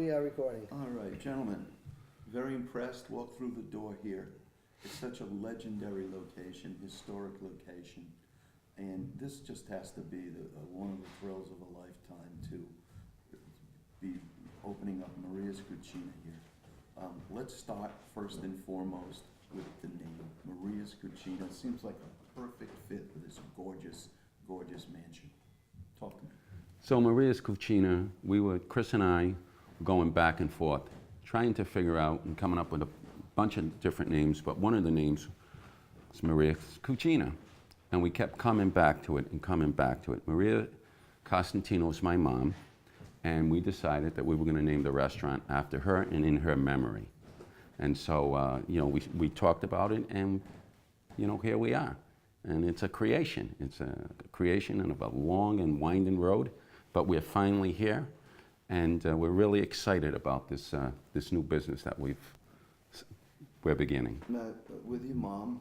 We are recording. All right, gentlemen, very impressed. Walk through the door here. It's such a legendary location, historic location, and this just has to be one of the thrills of a lifetime to be opening up Maria's Cucina here. Let's start first and foremost with the name, Maria's Cucina. It seems like a perfect fit for this gorgeous, gorgeous mansion. Talk to me. So Maria's Cucina, Chris and I, going back and forth, trying to figure out and coming up with a bunch of different names, but one of the names was Maria's Cucina. And we kept coming back to it and coming back to it. Maria Costantino is my mom, and we decided that we were going to name the restaurant after her and in her memory. And so, we talked about it, and, here we are. And it's a creation. It's a creation of a long and winding road, but we're finally here. And we're really excited about this new business that we're beginning. With your mom,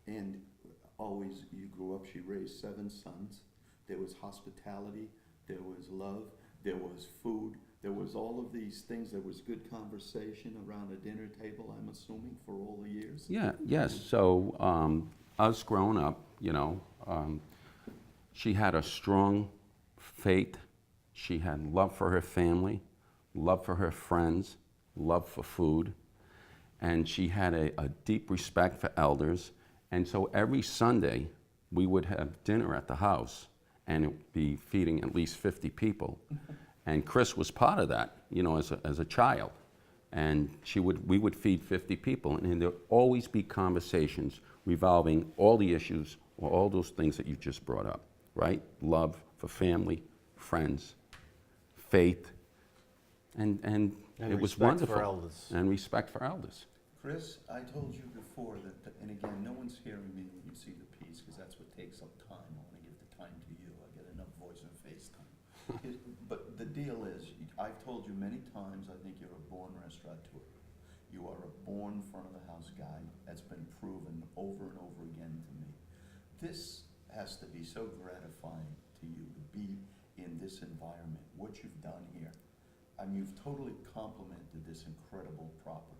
and always you grew up, she raised 7 sons. There was hospitality, there was love, there was food, there was all of these things. There was good conversation around a dinner table, I'm assuming, for all the years. Yeah, yes. So us growing up, she had a strong faith. She had love for her family, love for her friends, love for food, and she had a deep respect for elders. And so every Sunday, we would have dinner at the house, and it would be feeding at least 50 people. And Chris was part of that, as a child. And we would feed 50 people, and there would always be conversations revolving all the issues or all those things that you just brought up, right? Love for family, friends, faith, and it was wonderful. For elders. And respect for elders. Chris, I told you before that, and again, no one's hearing me when you see the piece, because that's what takes up time. I want to give the time to you. I get enough voice and face time. But the deal is, I've told you many times, I think you're a born restaurateur. You are a born front-of-the-house guy. That's been proven over and over again to me. This has to be so gratifying to you to be in this environment, what you've done here. I mean, you've totally complemented this incredible property.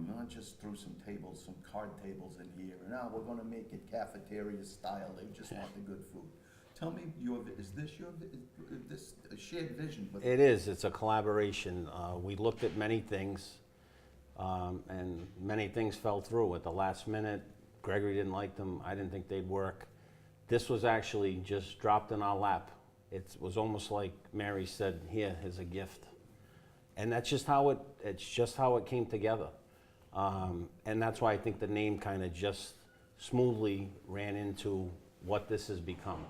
Not just threw some tables, some card tables in here, and now we're gonna make it cafeteria style. They just want the good food. Tell me, is this a shared vision? But It is. It's a collaboration. We looked at many things, and many things fell through at the last minute. Gregory didn't like them. I didn't think they'd work. This was actually just dropped in our lap. It was almost like Mary said, here's a gift. And that's just how it came together. And that's why I think the name kind of just smoothly ran into what this has become.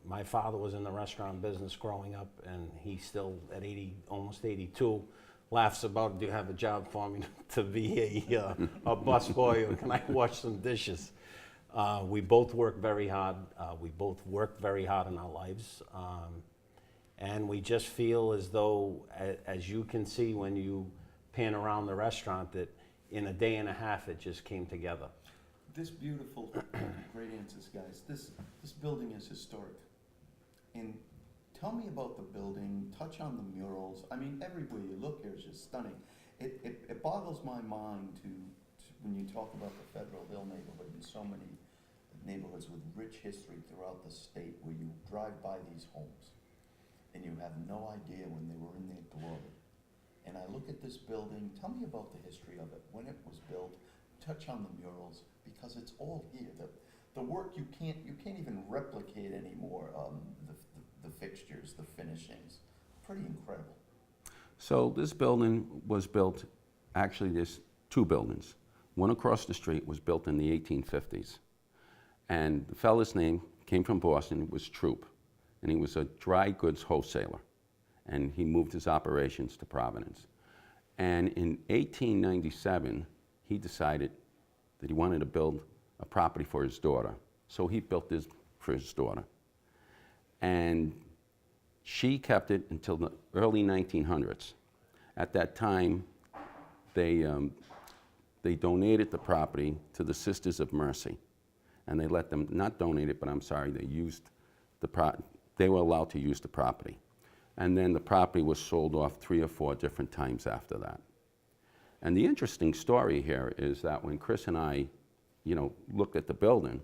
My father was in the restaurant business growing up, and he still, at almost 82, laughs about, do you have a job for me to be a busboy, or can I wash some dishes? We both work very hard. We both worked very hard in our lives. And we just feel as though, as you can see when you pan around the restaurant, that in a day and a half it just came together. this beautiful, great answers, guys. This building is historic. And tell me about the building, touch on the murals. I mean, everywhere you look here is just stunning. It boggles my mind to when you talk about the Federal Hill neighborhood and so many neighborhoods with rich history throughout the state, where you drive by these homes and you have no idea when they were in their glory. And I look at this building, tell me about the history of it, when it was built, touch on the murals, because it's all here. The work you can't even replicate anymore, the fixtures, the finishings, pretty incredible. So this building was built, actually there's two buildings. One across the street was built in the 1850s. And the fellow's name came from Boston, it was Troop. And he was a dry goods wholesaler. And he moved his operations to Providence. And in 1897, he decided that he wanted to build a property for his daughter. So he built this for his daughter. And she kept it until the early 1900s. At that time, they donated the property to the Sisters of Mercy. And they let them, not donate it, but I'm sorry, they were allowed to use the property. And then the property was sold off 3 or 4 different times after that. And the interesting story here is that when Chris and I, looked at the building,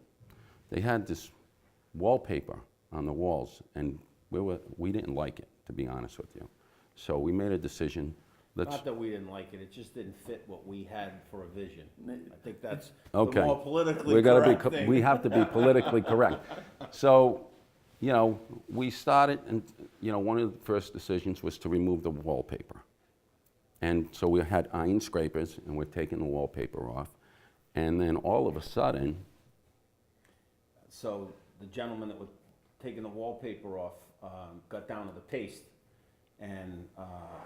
they had this wallpaper on the walls, and we didn't like it, to be honest with you. So we made a decision, Not that we didn't like it, it just didn't fit what we had for a vision. I think that's okay. the more politically We gotta correct thing. we have to be politically correct. So, we started, and, one of the first decisions was to remove the wallpaper. And so we had iron scrapers, and we're taking the wallpaper off. And then all of a sudden, So the gentleman that was taking the wallpaper off got down to the paste, and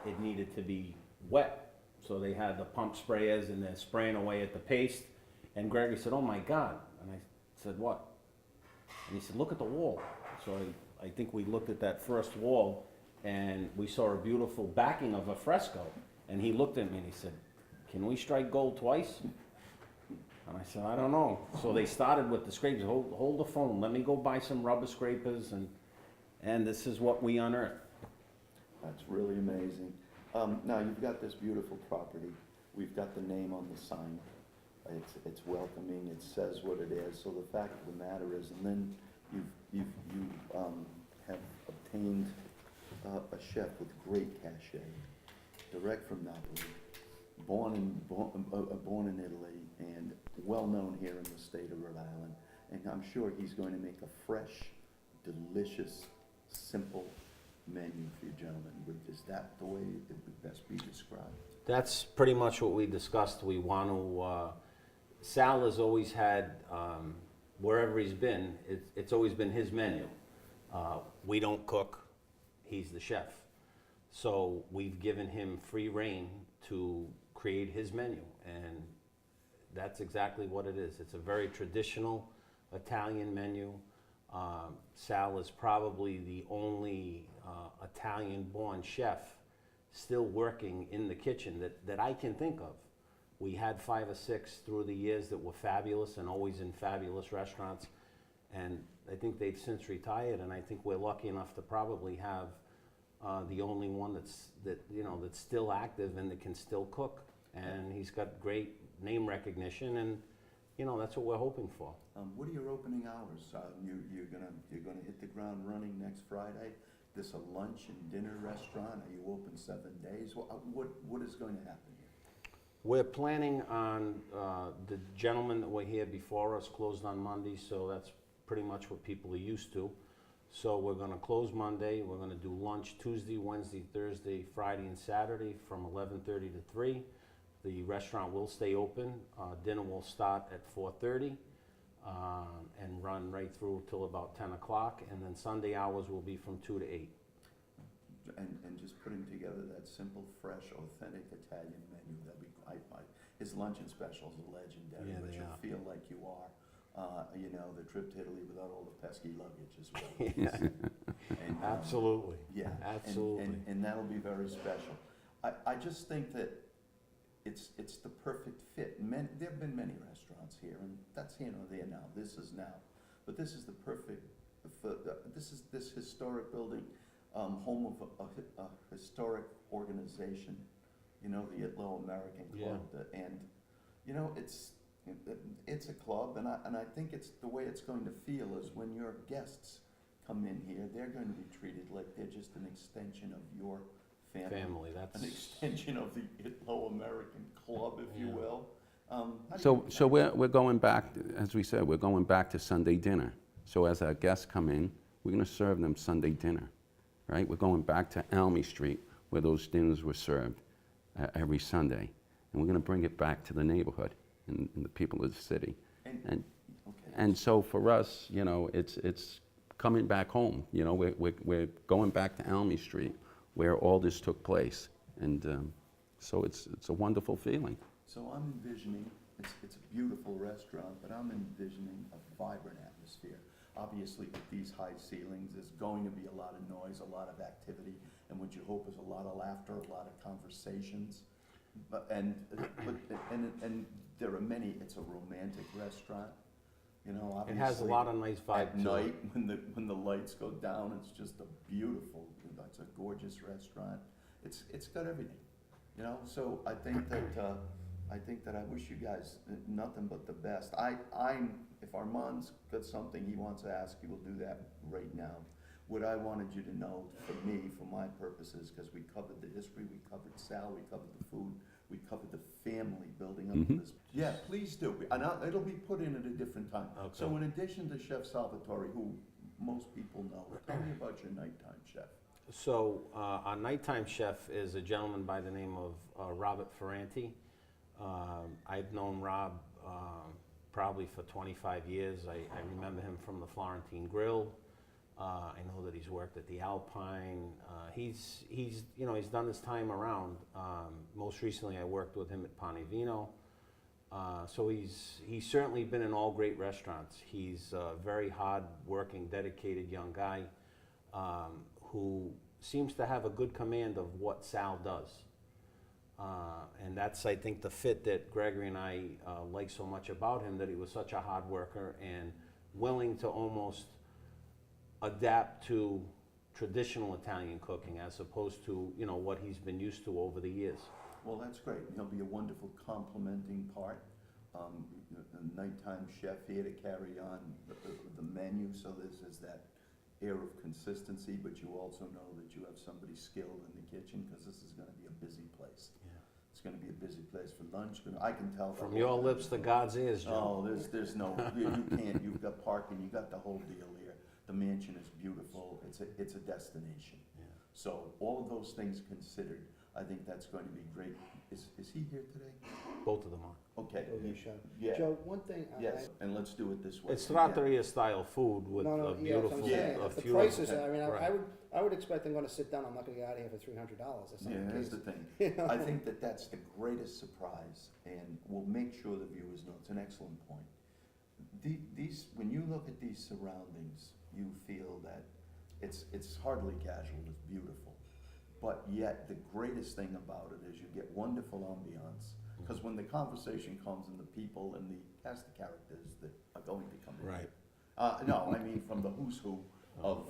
it needed to be wet. So they had the pump sprayers, and they're spraying away at the paste. And Gregory said, "Oh my God!" And I said, "What?" And he said, "Look at the wall." So I think we looked at that first wall, and we saw a beautiful backing of a fresco. And he looked at me and he said, "Can we strike gold twice?" And I said, "I don't know." So they started with the scrapers. Hold the phone. Let me go buy some rubber scrapers, and this is what we unearthed. That's really amazing. Now, you've got this beautiful property. We've got the name on the sign. It's welcoming, it says what it is. So the fact of the matter is, and then you have obtained a chef with great cachet, direct from Napoli, born in Italy, and well-known here in the state of Rhode Island. And I'm sure he's going to make a fresh, delicious, simple menu for you gentlemen. Is that the way it would best be described? That's pretty much what we discussed. We want to, Sal has always had, wherever he's been, it's always been his menu. We don't cook, he's the chef. So we've given him free reign to create his menu, and that's exactly what it is. It's a very traditional Italian menu. Sal is probably the only Italian-born chef still working in the kitchen that I can think of. We had 5 or 6 through the years that were fabulous and always in fabulous restaurants, and I think they've since retired, and I think we're lucky enough to probably have the only one that's still active and that can still cook. And he's got great name recognition, and that's what we're hoping for. What are your opening hours? You're gonna hit the ground running next Friday. This a lunch and dinner restaurant? Are you open 7 days? What is going to happen here? We're planning on, the gentleman that were here before us closed on Monday, so that's pretty much what people are used to. So we're gonna close Monday, we're gonna do lunch Tuesday, Wednesday, Thursday, Friday, and Saturday from 11:30 to 3. The restaurant will stay open. Dinner will start at 4:30 and run right through till about 10 o'clock, and then Sunday hours will be from 2 to 8. And just putting together that simple, fresh, authentic Italian menu, his luncheon specials are legendary, Yeah, but they you'll are. feel like you are. The trip to Italy without all the pesky luggage as well. And, Absolutely. Yeah. Absolutely. And that'll be very special. I just think that it's the perfect fit. There have been many restaurants here, and that's here nor there now. This is now. But this is the perfect, this historic building, home of a historic organization, the Italo-American Club. Yeah. And, it's a club, and I think it's the way it's going to feel is when your guests come in here, they're going to be treated like they're just an extension of your family. That's An extension of the Italo-American Club, if you Yeah. will. so we're going back, as we said, we're going back to Sunday dinner. So as our guests come in, we're going to serve them Sunday dinner, right? We're going back to Almy Street where those dinners were served every Sunday. And we're going to bring it back to the neighborhood and the people of the city. And so for us, it's coming back home. We're going back to Almy Street where all this took place. And so it's a wonderful feeling. So I'm envisioning, it's a beautiful restaurant, but I'm envisioning a vibrant atmosphere. Obviously, with these high ceilings, there's going to be a lot of noise, a lot of activity, and what you hope is a lot of laughter, a lot of conversations. And there are many, it's a romantic restaurant. You know, It obviously. has a lot of nice vibe At to it. night, when the lights go down, it's just a beautiful, it's a gorgeous restaurant. It's got everything, you know, so I think that I wish you guys nothing but the best. If Armand's got something he wants to ask, he will do that right now. What I wanted you to know, for me, for my purposes, because we covered the history, we covered Sal, we covered the food, we covered the family building up to this. Yeah, please do, and it'll be put in at a different time. Okay. So in addition to Chef Salvatore, who most people know, tell me about your nighttime chef. So our nighttime chef is a gentleman by the name of Robert Ferranti. I've known Rob probably for 25 years. I remember him from the Florentine Grill. I know that he's worked at the Alpine. He's done his time around. Most recently, I worked with him at Pane Vino. So he's certainly been in all great restaurants. He's a very hard-working, dedicated young guy who seems to have a good command of what Sal does. And that's, I think, the fit that Gregory and I like so much about him, that he was such a hard worker and willing to almost adapt to traditional Italian cooking as opposed to, what he's been used to over the years. Well, that's great. He'll be a wonderful complementing part. A nighttime chef here to carry on the menu, so this is that air of consistency, but you also know that you have somebody skilled in the kitchen, because this is gonna be a busy place. Yeah. It's gonna be a busy place for lunch, I can tell. From your lips to God's ears, Joe. Oh, there's no, you can't, you've got parking, you got the whole deal here. The mansion is beautiful, it's a destination. Yeah. So all of those things considered, I think that's going to be great. Is he here today? Both of them are. Okay. Yeah. Joe, one thing. Yes, and let's do it this way. It's trattoria style food with No, a yeah, that's what I'm beautiful, saying. a If the few. prices, I mean, Right. I would expect I'm gonna sit down, I'm not gonna get out of here for $300, that's not Yeah, the here's case. the thing. You know? I think that that's the greatest surprise, and we'll make sure the viewers know. It's an excellent point. When you look at these surroundings, you feel that it's hardly casual, it's beautiful. But yet, the greatest thing about it is you get wonderful ambiance. Because when the conversation comes and the people and the cast of characters that are going to come in. Right. No, I mean from the who's who of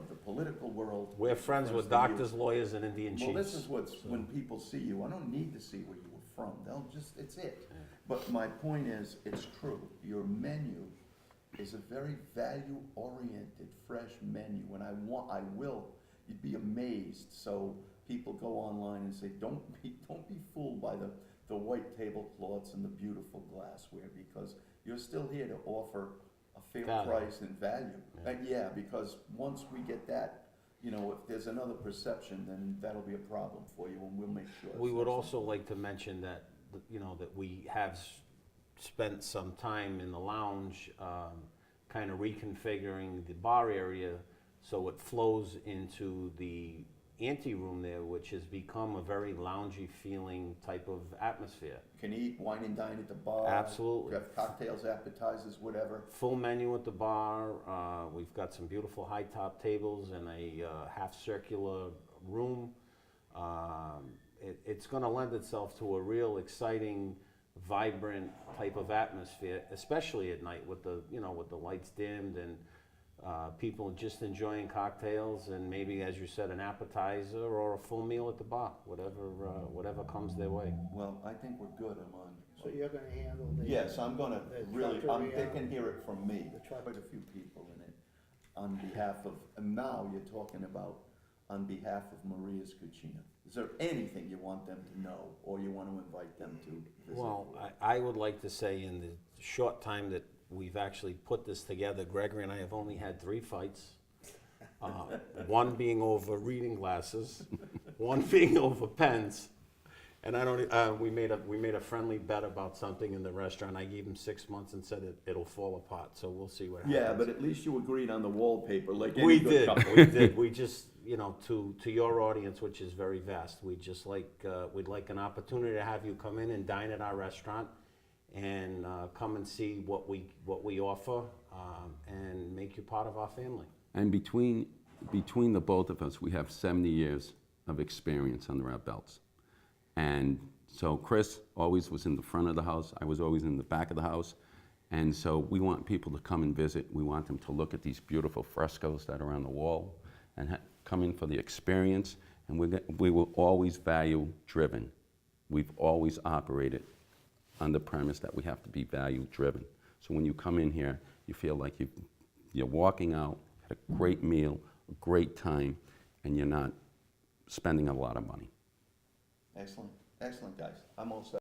the political world. We're friends with to you. doctors, lawyers, and Indian Well, this chiefs. is when people see you, I don't need to see where you were from, it's it. But my point is, it's true, your menu is a very value-oriented, fresh menu, and you'd be amazed. So people go online and say, don't be fooled by the white tablecloths and the beautiful glassware, because you're still here to offer a fair Value. price and value. Yeah. Because once we get that, if there's another perception, then that'll be a problem for you, and we'll make sure. We would that's also like to mention that, that we have spent some time in the lounge, kind of reconfiguring the bar area so it flows into the anteroom there, which has become a very loungy feeling type of atmosphere. Can eat, wine and dine at the bar. Absolutely. You have cocktails, appetizers, whatever. Full menu at the bar. We've got some beautiful high top tables and a half circular room. It's going to lend itself to a real exciting, vibrant type of atmosphere, especially at night with the lights dimmed and people just enjoying cocktails and maybe, as you said, an appetizer or a full meal at the bar, whatever comes their way. Well, I think we're good, Armand. So you're gonna handle the. Yes, I'm gonna they trattoria, can hear it from me. the trat- Quite a few people in it. On behalf of, and now you're talking about on behalf of Maria's Cucina. Is there anything you want them to know, or you want to invite them to visit? Well, I would like to say in the short time that we've actually put this together, Gregory and I have only had 3 fights. One being over reading glasses, one being over pens, and I don't. We made a friendly bet about something in the restaurant. I gave him 6 months and said it'll fall apart. So we'll see what happens. Yeah, but at least you agreed on the wallpaper, like any We good did. couple. We did. We just, to your audience, which is very vast, we'd like an opportunity to have you come in and dine at our restaurant, and come and see what we offer, and make you part of our family. And between the both of us, we have 70 years of experience under our belts. And so Chris always was in the front of the house. I was always in the back of the house. And so we want people to come and visit. We want them to look at these beautiful frescoes that are on the wall and come in for the experience. And we will always value driven. We've always operated on the premise that we have to be value driven. So when you come in here, you feel like you're walking out, had a great meal, a great time, and you're not spending a lot of money. Excellent, excellent, guys. I'm all set.